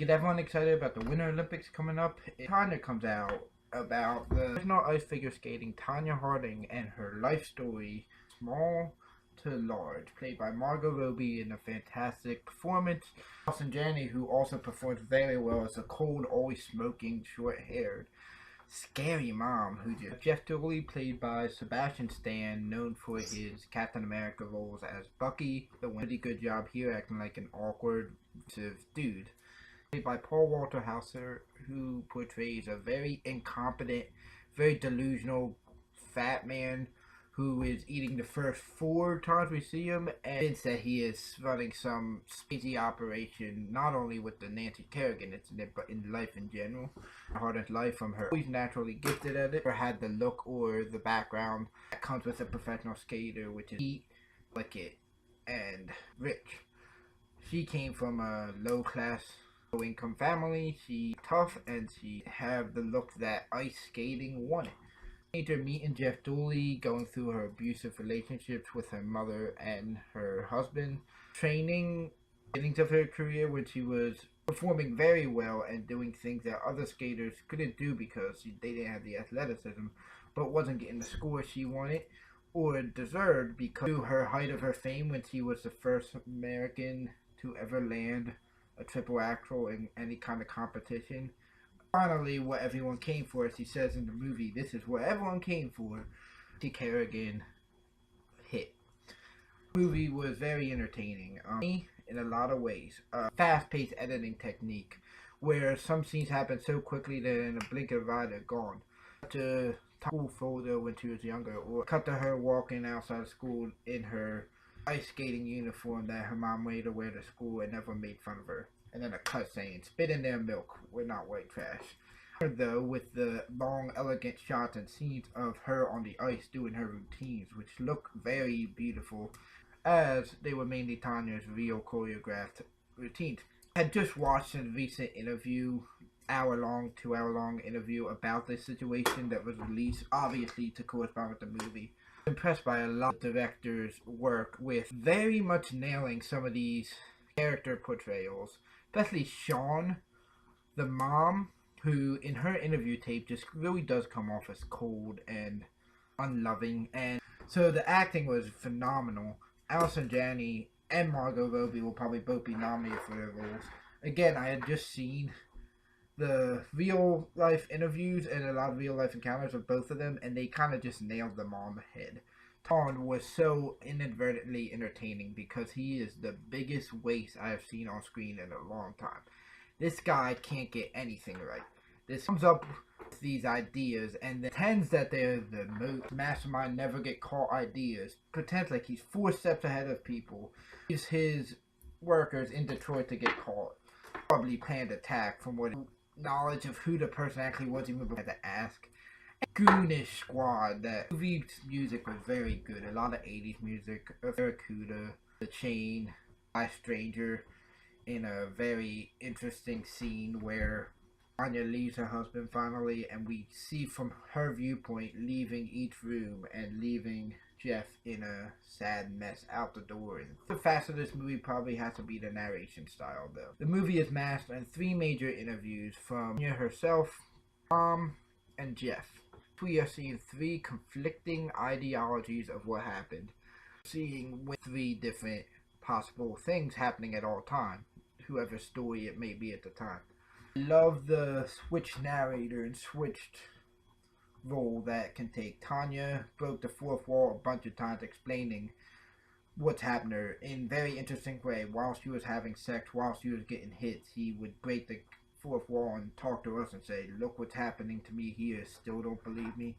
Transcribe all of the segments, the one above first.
Get everyone excited about the Winter Olympics coming up. Tonya comes out about the professional ice figure skating Tonya Harding and her life story, small to large, played by Margot Robbie in a fantastic performance. Allison Janney, who also performs very well as a cold, always smoking, short-haired, scary mom Jeff Dooley, played by Sebastian Stan, known for his Captain America roles as Bucky. The pretty good job here, acting like an awkward dude. Played by Paul Walter Hauser, who portrays a very incompetent, very delusional fat man who is eating the first 4 times we see him, and thinks that he is running some crazy operation, not only with the Nancy Kerrigan incident, but in life in general. Hardest life from her. Always naturally gifted at it, or had the look or the background that comes with a professional skater, which is eat, wicked, and rich. She came from a low-class, low-income family. She tough, and she had the look that ice skating wanted. Major meeting Jeff Dooley, going through her abusive relationships with her mother and her husband, training, beginnings of her career when she was performing very well and doing things that other skaters couldn't do because they didn't have the athleticism, but wasn't getting the score she wanted or deserved because of her height of her fame when she was the first American to ever land a triple axel in any kind of competition. Finally, what everyone came for, as he says in the movie, this is what everyone came for. Nancy Kerrigan hit. The movie was very entertaining in a lot of ways. Fast-paced editing technique, where some scenes happen so quickly that in a blink of an eye they're gone. To school photo when she was younger, or cut to her walking outside of school in her ice skating uniform that her mom made her wear to school and never made fun of her. And then a cut saying, "Spit in their milk, we're not white trash." Though, with the long, elegant shots and scenes of her on the ice doing her routines, which look very beautiful, as they were mainly Tonya's real choreographed routines. I had just watched a recent interview, 2-hour-long interview about this situation that was released, obviously to correspond with the movie. I'm impressed by a lot of directors' work with very much nailing some of these character portrayals, especially Sean, the mom, who in her interview tape just really does come off as cold and unloving, and so the acting was phenomenal. Allison Janney and Margot Robbie will probably both be nominated for their roles. Again, I had just seen the real life interviews and a lot of real life encounters of both of them, and they kind of just nailed them on the head. Tom was so inadvertently entertaining because he is the biggest waste I have seen on screen in a long time. This guy can't get anything right. This comes up with these ideas and pretends that they're the most mastermind, never get caught ideas. Pretends like he's 4 steps ahead of people. Gives his workers in Detroit to get caught. Probably planned attack from what knowledge of who the person actually was even had to ask. Goonish squad. That movie music was very good. A lot of 80s music. Barracuda, The Chain, by Stranger, in a very interesting scene where Tonya leaves her husband finally, and we see from her viewpoint leaving each room and leaving Jeff in a sad mess out the door. And the facet of this movie probably has to be the narration style, though. The movie is masked in 3 major interviews from Tonya herself, Mom, and Jeff. We are seeing 3 conflicting ideologies of what happened. Seeing with 3 different possible things happening at all time, whoever story it may be at the time. I love the switched narrator and switched role that can take. Tonya broke the 4th wall a bunch of times, explaining what's happening to her in a very interesting way. While she was having sex, while she was getting hit, he would break the 4th wall and talk to us and say, "Look what's happening to me here, still don't believe me."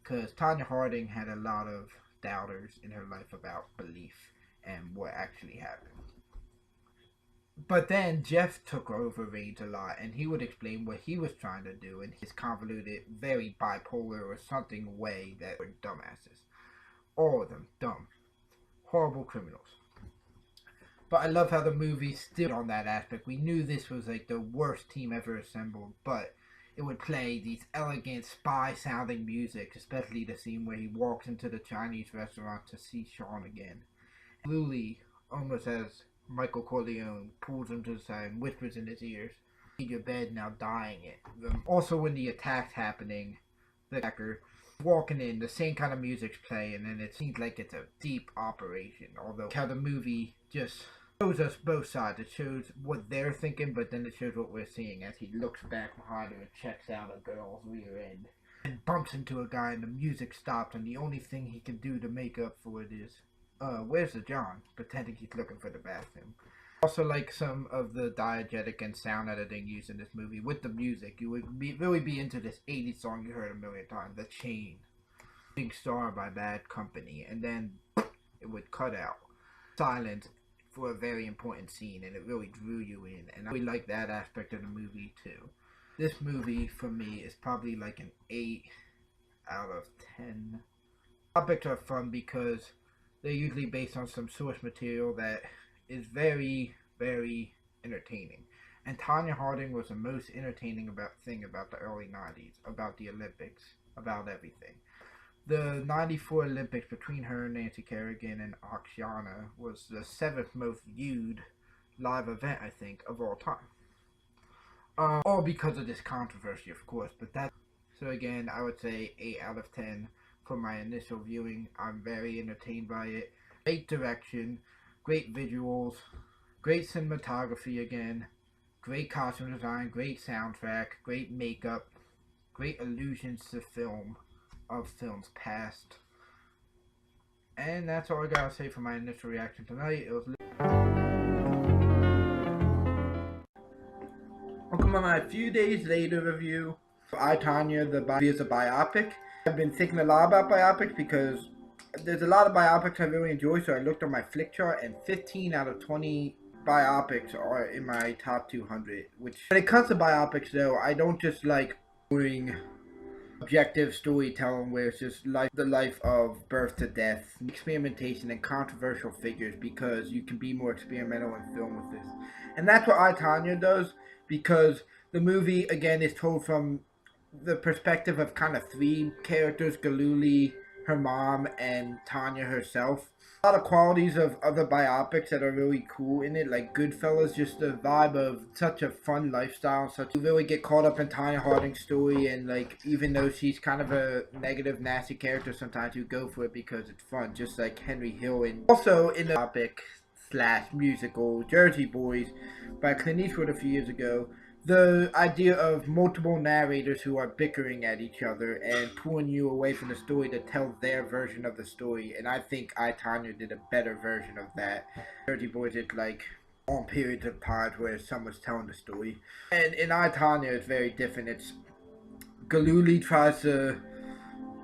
Because Tonya Harding had a lot of doubters in her life about belief and what actually happened. But then Jeff took over reins a lot, and he would explain what he was trying to do in his convoluted, very bipolar or something way that were dumbasses. All of them dumb. Horrible criminals. But I love how the movie still on that aspect. We knew this was like the worst team ever assembled, but it would play these elegant spy-sounding music, especially the scene where he walks into the Chinese restaurant to see Sean again. Lily, almost as Michael Corleone, pulls him to the side and whispers in his ears, in your bed now dying it. Also when the attack's happening, the attacker walking in, the same kind of music's playing, and it seems like it's a deep operation. Although how the movie just shows us both sides. It shows what they're thinking, but then it shows what we're seeing as he looks back behind her and checks out a girl's rear end and bumps into a guy, and the music stops, and the only thing he can do to make up for it is, where's the John? Pretending he's looking for the bathroom. Also like some of the diegetic and sound editing used in this movie with the music. You would really be into this 80s song you heard a million times, The Chain, Big Star by Bad Company, and then it would cut out. Silence for a very important scene, and it really drew you in, and I really like that aspect of the movie too. This movie for me is probably like an 8 out of 10. Topics are fun because they're usually based on some source material that is very, very entertaining. And Tonya Harding was the most entertaining thing about the early 90s, about the Olympics, about everything. The 94 Olympics between her and Nancy Kerrigan and Oksana was the 7th most viewed live event, I think, of all time. All because of this controversy, of course, but that. So again, I would say 8 out of 10 for my initial viewing. I'm very entertained by it. Great direction, great visuals, great cinematography again, great costume design, great soundtrack, great makeup, great allusions to film of films past. And that's all I gotta say for my initial reaction tonight. It was welcome to my few days later review for I, Tonya, the biopic. I've been thinking a lot about biopics because there's a lot of biopics I really enjoy, so I looked on my flick chart, and 15 out of 20 biopics are in my top 200. Which, when it comes to biopics though, I don't just like doing objective storytelling where it's just like the life of birth to death, experimentation, and controversial figures, because you can be more experimental in film with this. And that's what I, Tonya does, because the movie, again, is told from the perspective of kind of 3 characters, Galuli, her mom, and Tonya herself. A lot of qualities of other biopics that are really cool in it, like Goodfellas, just the vibe of such a fun lifestyle, such you really get caught up in Tonya Harding's story, and like even though she's kind of a negative, nasty character, sometimes you go for it because it's fun, just like Henry Hill. And also in the biopic / musical Jersey Boys by Clint Eastwood a few years ago, the idea of multiple narrators who are bickering at each other and pulling you away from the story to tell their version of the story. And I think I, Tonya, did a better version of that. Jersey Boys is like long periods of time where someone's telling the story. And in I, Tonya, it's very different. It's Galuli tries to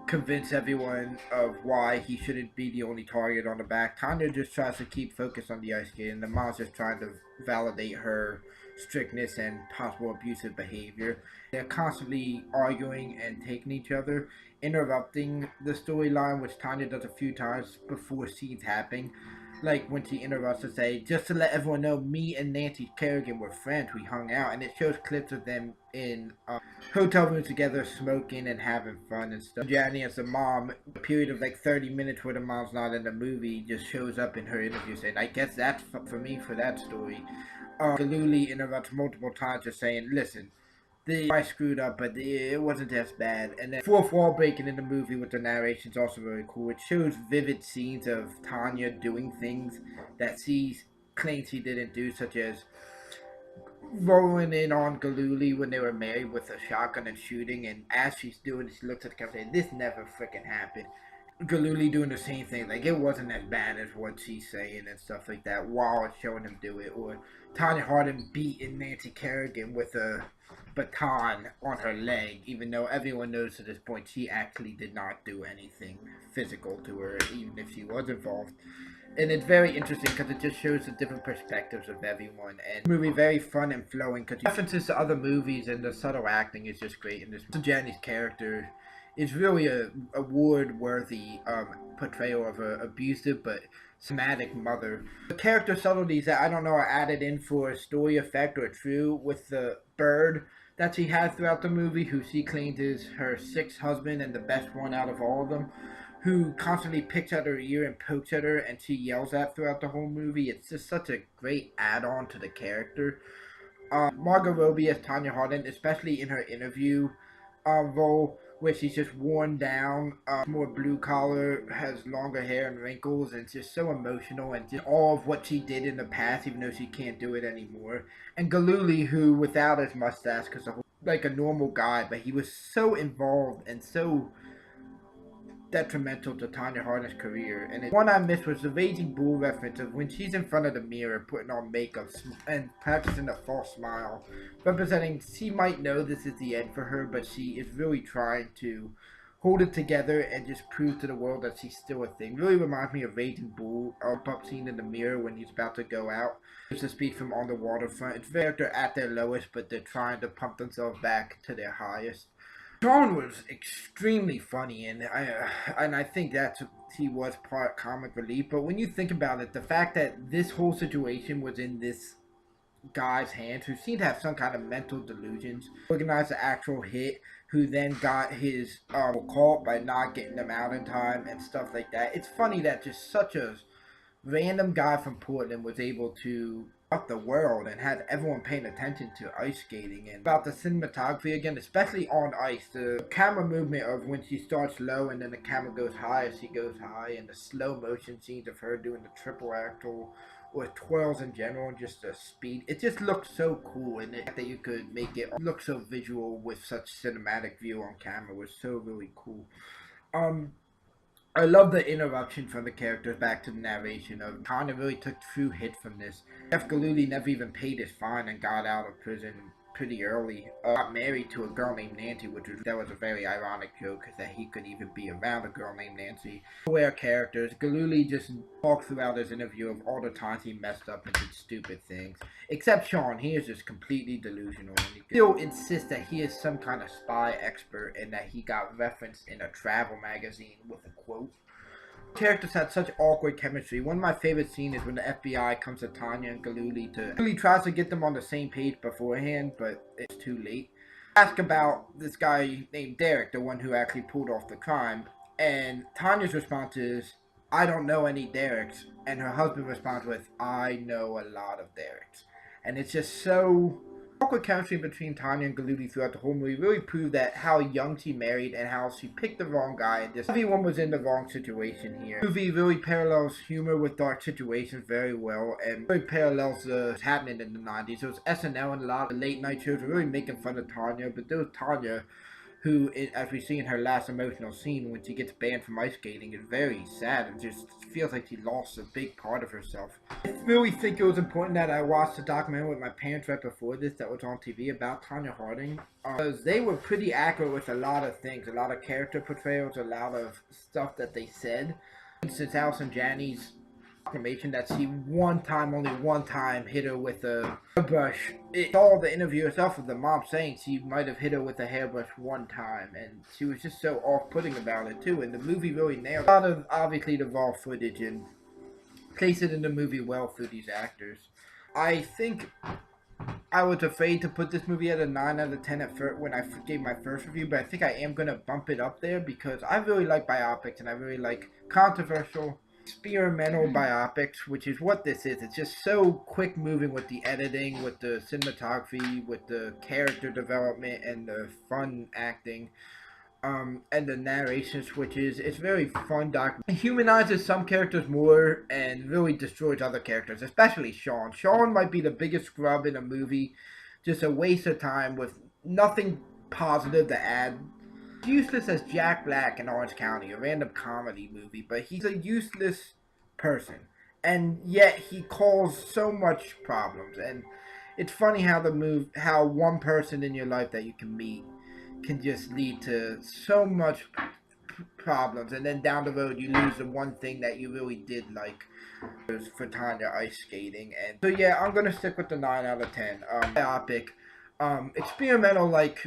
convince everyone of why he shouldn't be the only target on the back. Tonya just tries to keep focused on the ice skate, and the mom's just trying to validate her strictness and possible abusive behavior. They're constantly arguing and taking each other, interrupting the storyline, which Tonya does a few times before scenes happen. Like when she interrupts to say, just to let everyone know, me and Nancy Kerrigan were friends, we hung out, and it shows clips of them in hotel rooms together, smoking and having fun and stuff. Jenny as the mom, a period of like 30 minutes where the mom's not in the movie, just shows up in her interview saying, I guess that's for me for that story. Galuli interrupts multiple times just saying, listen, I screwed up, but it wasn't as bad. And then fourth wall breaking in the movie with the narration is also very cool. It shows vivid scenes of Tonya doing things that she claims she didn't do, such as rolling in on Galuli when they were married with a shotgun and shooting, and as she's doing it, she looks at the camera saying, this never freaking happened. Galuli doing the same thing, like it wasn't as bad as what she's saying and stuff like that while it's showing him do it. Or Tonya Harding beating Nancy Kerrigan with a baton on her leg, even though everyone knows to this point she actually did not do anything physical to her, even if she was involved. And it's very interesting because it just shows the different perspectives of everyone, and the movie very fun and flowing because references to other movies, and the subtle acting is just great in this. Jenny's character is really a award-worthy portrayal of an abusive but somatic mother. The character subtleties that I don't know are added in for a story effect or true, with the bird that she has throughout the movie, who she claims is her 6th husband and the best one out of all of them, who constantly picks at her ear and pokes at her and she yells at throughout the whole movie. It's just such a great add-on to the character. Margot Robbie as Tonya Harding, especially in her interview role, where she's just worn down, more blue collar, has longer hair and wrinkles, and it's just so emotional, and just all of what she did in the past, even though she can't do it anymore. And Galooly, who without his mustache, because like a normal guy, but he was so involved and so detrimental to Tonya Harding's career. And one I missed was the Raging Bull reference of when she's in front of the mirror putting on makeup and practicing a false smile, representing she might know this is the end for her, but she is really trying to hold it together and just prove to the world that she's still a thing. Really reminds me of Raging Bull, our pup scene in the mirror when he's about to go out. It's a speech from On the Waterfront. It's very they're at their lowest, but they're trying to pump themselves back to their highest. Sean was extremely funny, and I think that he was part comic relief. But when you think about it, the fact that this whole situation was in this guy's hands, who seemed to have some kind of mental delusions, organized the actual hit, who then got his caught by not getting them out in time and stuff like that. It's funny that just such a random guy from Portland was able to up the world and had everyone paying attention to ice skating. And about the cinematography again, especially on ice, the camera movement of when she starts low and then the camera goes high as she goes high, and the slow motion scenes of her doing the triple axel or twirls in general, and just the speed, it just looks so cool. And that you could make it look so visual with such cinematic view on camera was so really cool. I love the interruption from the characters back to the narration of Tonya really took true hit from this. Jeff Galooly never even paid his fine and got out of prison pretty early. Got married to a girl named Nancy, that was a very ironic joke, that he could even be around a girl named Nancy. Aware characters, Galooly just talked throughout his interview of all the times he messed up and did stupid things. Except Sean, he is just completely delusional, and he still insists that he is some kind of spy expert and that he got referenced in a travel magazine with a quote. Characters had such awkward chemistry. One of my favorite scenes is when the FBI comes to Tonya and Galooly tries to get them on the same page beforehand, but it's too late. Ask about this guy named Derek, the one who actually pulled off the crime, and Tanya's response is, "I don't know any Dereks," and her husband responds with, "I know a lot of Dereks." And it's just so awkward chemistry between Tonya and Galooly throughout the whole movie really proved that how young she married and how she picked the wrong guy, and just everyone was in the wrong situation here. The movie really parallels humor with dark situations very well, and really parallels what's happening in the 90s. It was SNL and a lot of late night shows were really making fun of Tonya, but there was Tonya, who, as we see in her last emotional scene when she gets banned from ice skating, is very sad and just feels like she lost a big part of herself. I really think it was important that I watched the documentary with my parents right before this that was on TV about Tonya Harding, because they were pretty accurate with a lot of things, a lot of character portrayals, a lot of stuff that they said. For instance, Allison Janney's proclamation that she only one time hit her with a hairbrush. It's all the interview herself of the mom saying she might have hit her with a hairbrush one time, and she was just so off-putting about it too. And the movie really nailed a lot of obviously the raw footage and placed it in the movie well through these actors. I think I was afraid to put this movie at a 9 out of 10 at first when I gave my first review, but I think I am going to bump it up there because I really like biopics and I really like controversial, experimental biopics, which is what this is. It's just so quick moving with the editing, with the cinematography, with the character development and the fun acting, and the narration switches. It's very fun documentary. It humanizes some characters more and really destroys other characters, especially Sean. Sean might be the biggest scrub in a movie, just a waste of time with nothing positive to add. Useless as Jack Black in Orange County, a random comedy movie, but he's a useless person, and yet he caused so much problems. And it's funny how one person in your life that you can meet can just lead to so much problems, and then down the road you lose the one thing that you really did like for Tonya ice skating. And so yeah, I'm gonna stick with the 9 out of 10. Biopic, experimental like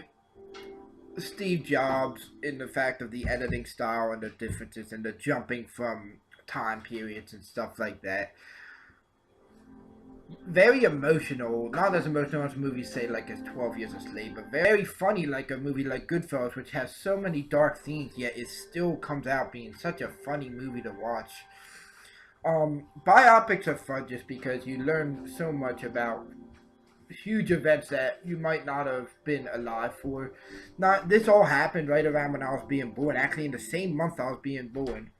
Steve Jobs in the fact of the editing style and the differences and the jumping from time periods and stuff like that. Very emotional, not as emotional as movies say like as 12 Years a Slave, but very funny like a movie like Goodfellas, which has so many dark themes, yet it still comes out being such a funny movie to watch. Biopics are fun just because you learn so much about huge events that you might not have been alive for. Not this all happened right around when I was being born. Actually, in the same month I was being born,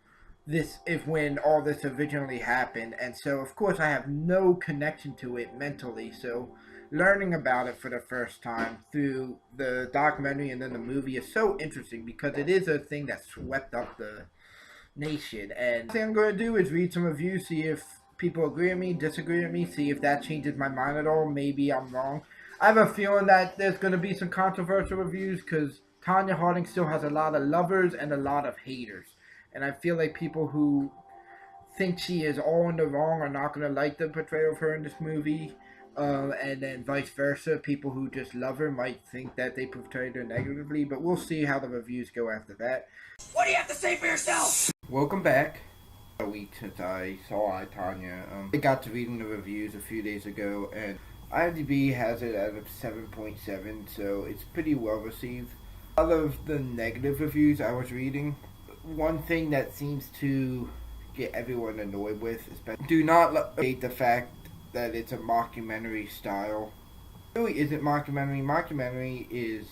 this is when all this originally happened, and so of course I have no connection to it mentally. So learning about it for the first time through the documentary and then the movie is so interesting because it is a thing that swept up the nation. And the thing I'm going to do is read some reviews, see if people agree with me, disagree with me, see if that changes my mind at all. Maybe I'm wrong. I have a feeling that there's going to be some controversial reviews because Tonya Harding still has a lot of lovers and a lot of haters. And I feel like people who think she is all in the wrong are not going to like the portrayal of her in this movie. And then vice versa, people who just love her might think that they portrayed her negatively. But we'll see how the reviews go after that. What do you have to say for yourself? Welcome back. A week since I saw I, Tonya. I got to reading the reviews a few days ago, and IMDb has it at a 7.7, so it's pretty well received. Out of the negative reviews I was reading, one thing that seems to get everyone annoyed with is do not hate the fact that it's a mockumentary style. It really isn't mockumentary. Mockumentary is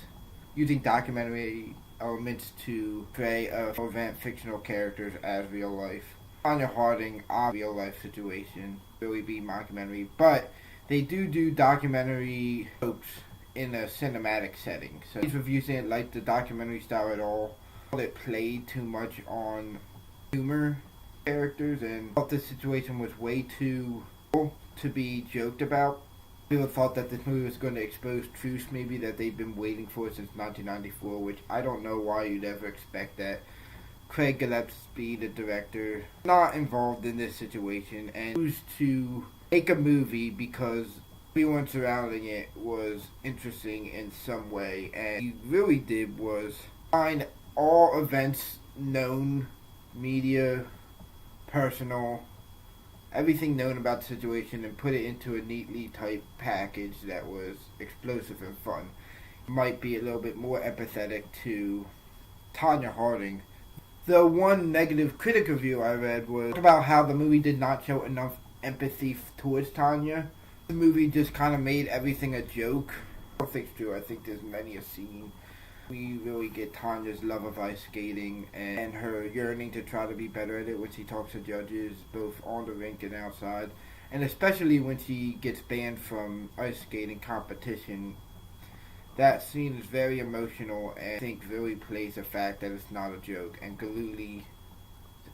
using documentary elements to portray event fictional characters as real life. Tonya Harding, a real life situation, really be mockumentary, but they do documentary tropes in a cinematic setting. So these reviews didn't like the documentary style at all. It played too much on humor characters and thought this situation was way too to be joked about. People thought that this movie was going to expose truths maybe that they've been waiting for since 1994, which I don't know why you'd ever expect that. Craig Gillespie, the director, not involved in this situation and chose to make a movie because everyone surrounding it was interesting in some way, and he really did was find all events known, media, personal, everything known about the situation and put it into a neatly typed package that was explosive and fun. Might be a little bit more empathetic to Tonya Harding. The one negative critic review I read was about how the movie did not show enough empathy towards Tonya. The movie just kind of made everything a joke. I don't think it's true. I think there's many a scene. We really get Tonya's love of ice skating and her yearning to try to be better at it when she talks to judges, both on the rink and outside. And especially when she gets banned from ice skating competition. That scene is very emotional and I think really plays the fact that it's not a joke. And Galuli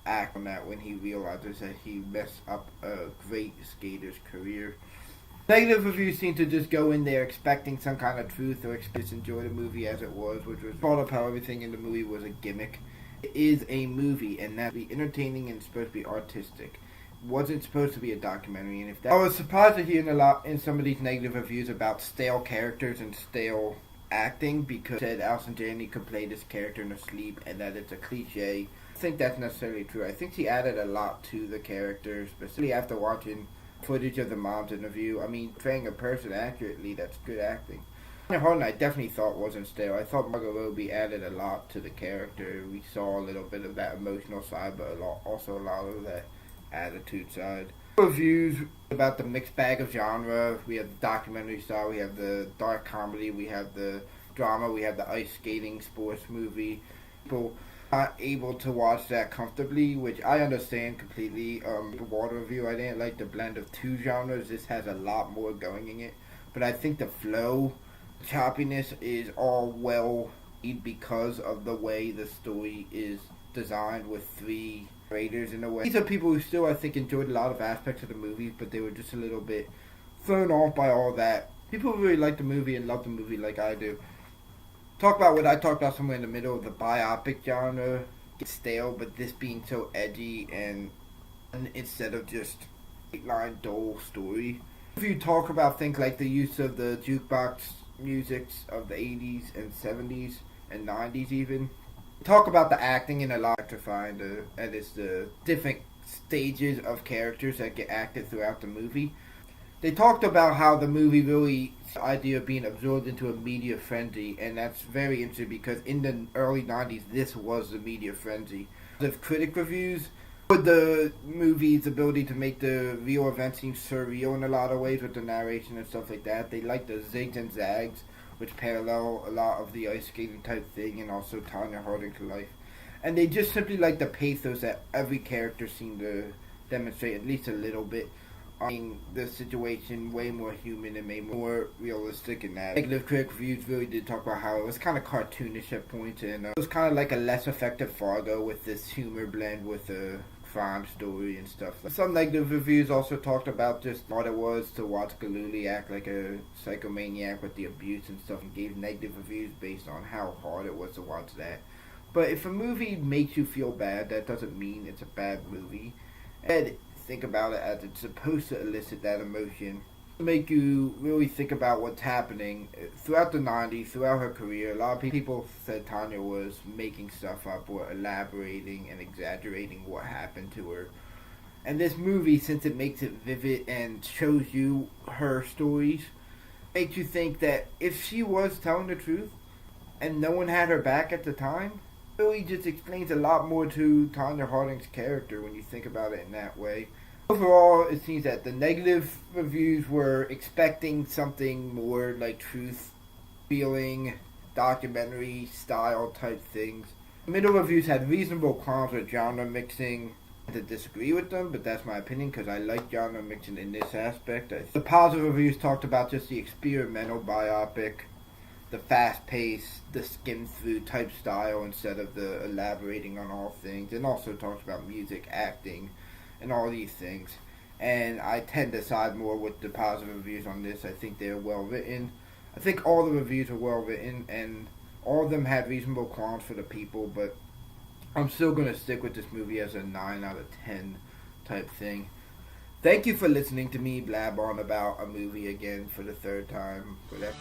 acts on that when he realizes that he messed up a great skater's career. Negative reviews seem to just go in there expecting some kind of truth or just enjoy the movie as it was, which was brought up how everything in the movie was a gimmick. It is a movie, and that be entertaining and supposed to be artistic. It wasn't supposed to be a documentary, and if that, I was surprised to hear in some of these negative reviews about stale characters and stale acting, because it said Allison Janney could play this character in her sleep, and that it's a cliche. I think that's necessarily true. I think she added a lot to the character, especially after watching footage of the mom's interview. I mean, portraying a person accurately, that's good acting. Tonya Harding I definitely thought wasn't stale. I thought Margot Robbie added a lot to the character. We saw a little bit of that emotional side, but also a lot of that attitude side. Reviews about the mixed bag of genre. We have the documentary style, we have the dark comedy, we have the drama, we have the ice skating sports movie. People not able to watch that comfortably, which I understand completely. The water review, I didn't like the blend of two genres. This has a lot more going in it, but I think the flow, choppiness is all well made because of the way the story is designed with three narrators in a way. These are people who still, I think, enjoyed a lot of aspects of the movie, but they were just a little bit thrown off by all that. People who really like the movie and love the movie like I do talk about what I talked about somewhere in the middle of the biopic genre. It's stale, but this being so edgy and instead of just line dull story. If you talk about things like the use of the jukebox musics of the 80s and 70s and 90s even. Talk about the acting and electrifying and it's the different stages of characters that get acted throughout the movie. They talked about how the movie really, the idea of being absorbed into a media frenzy, and that's very interesting because in the early 90s, this was the media frenzy. The critic reviews, With the movie's ability to make the real events seem surreal in a lot of ways with the narration and stuff like that. They like the zigs and zags, which parallel a lot of the ice skating type thing and also Tonya Harding's life. And they just simply like the pathos that every character seemed to demonstrate at least a little bit. The situation way more human and made more realistic in that. Negative critic reviews really did talk about how it was kind of cartoonish at points, and it was kind of like a less effective Fargo with this humor blend with a crime story and stuff. Some negative reviews also talked about just what it was to watch Galooly act like a psychomaniac with the abuse and stuff, and gave negative reviews based on how hard it was to watch that. But if a movie makes you feel bad, that doesn't mean it's a bad movie. And think about it as it's supposed to elicit that emotion, make you really think about what's happening. Throughout the 90s, throughout her career, a lot of people said Tonya was making stuff up or elaborating and exaggerating what happened to her. And this movie, since it makes it vivid and shows you her stories, makes you think that if she was telling the truth and no one had her back at the time, it really just explains a lot more to Tonya Harding's character when you think about it in that way. Overall, it seems that the negative reviews were expecting something more like truth-feeling, documentary-style type things. The middle reviews had reasonable qualms with genre mixing. I disagree with them, but that's my opinion because I like genre mixing in this aspect. The positive reviews talked about just the experimental biopic, the fast-paced, the skim-through type style instead of the elaborating on all things, and also talked about music, acting, and all these things. And I tend to side more with the positive reviews on this. I think they're well written. I think all the reviews are well written, and all of them had reasonable qualms for the people, but I'm still going to stick with this movie as a 9 out of 10 type thing. Thank you for listening to me blab on about a movie again for the third time. Whatever.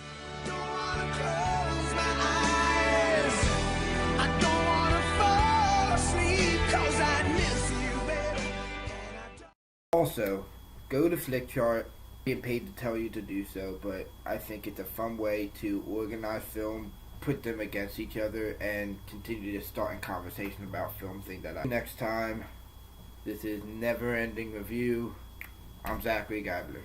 Also, go to Flickchart. Get paid to tell you to do so, but I think it's a fun way to organize film, put them against each other, and continue to start in conversation about film things that I. Next time, this is Never Ending Review. I'm Zachary Geibler.